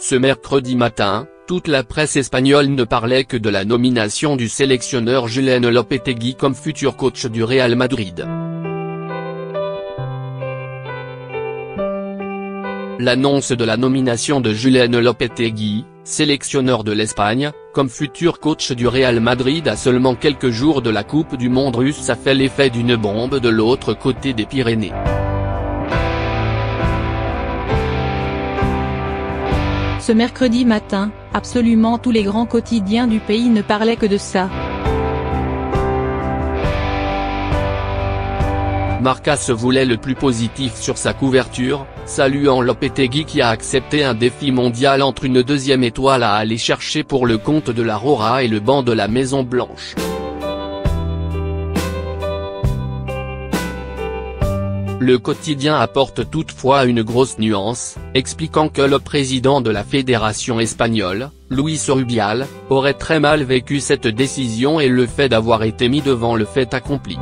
Ce mercredi matin, toute la presse espagnole ne parlait que de la nomination du sélectionneur Julen Lopetegui comme futur coach du Real Madrid. L'annonce de la nomination de Julen Lopetegui, sélectionneur de l'Espagne, comme futur coach du Real Madrid à seulement quelques jours de la Coupe du Monde russe a fait l'effet d'une bombe de l'autre côté des Pyrénées. Ce mercredi matin, absolument tous les grands quotidiens du pays ne parlaient que de ça. Marca se voulait le plus positif sur sa couverture, saluant Lopetegui qui a accepté un défi mondial entre une deuxième étoile à aller chercher pour le compte de la Roja et le banc de la Maison Blanche. Le quotidien apporte toutefois une grosse nuance, expliquant que le président de la fédération espagnole, Luis Rubial, aurait très mal vécu cette décision et le fait d'avoir été mis devant le fait accompli.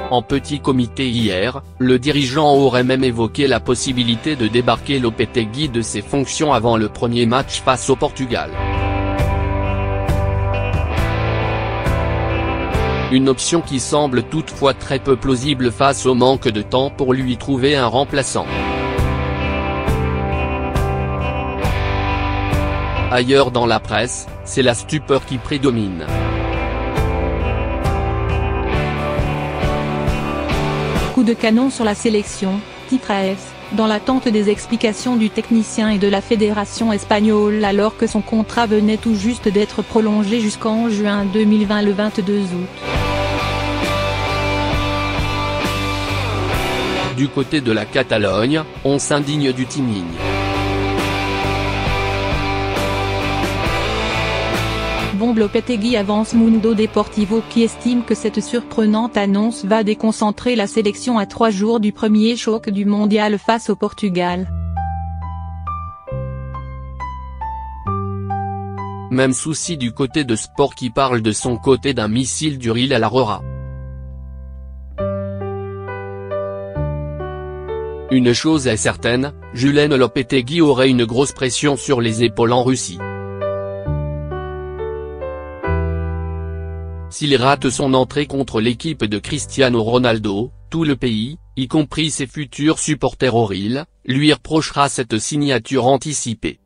En petit comité hier, le dirigeant aurait même évoqué la possibilité de débarquer Lopetegui de ses fonctions avant le premier match face au Portugal. Une option qui semble toutefois très peu plausible face au manque de temps pour lui trouver un remplaçant. Ailleurs dans la presse, c'est la stupeur qui prédomine. Coup de canon sur la sélection, titre AS, dans l'attente des explications du technicien et de la fédération espagnole alors que son contrat venait tout juste d'être prolongé jusqu'en juin 2020 le 22 août. Du côté de la Catalogne, on s'indigne du teaming. Bombe Lopetegui avance Mundo Deportivo qui estime que cette surprenante annonce va déconcentrer la sélection à 3 jours du premier choc du mondial face au Portugal. Même souci du côté de Sport qui parle de son côté d'un missile du Real à la Roja. Une chose est certaine, Julen Lopetegui aurait une grosse pression sur les épaules en Russie. S'il rate son entrée contre l'équipe de Cristiano Ronaldo, tout le pays, y compris ses futurs supporters au Real, lui reprochera cette signature anticipée.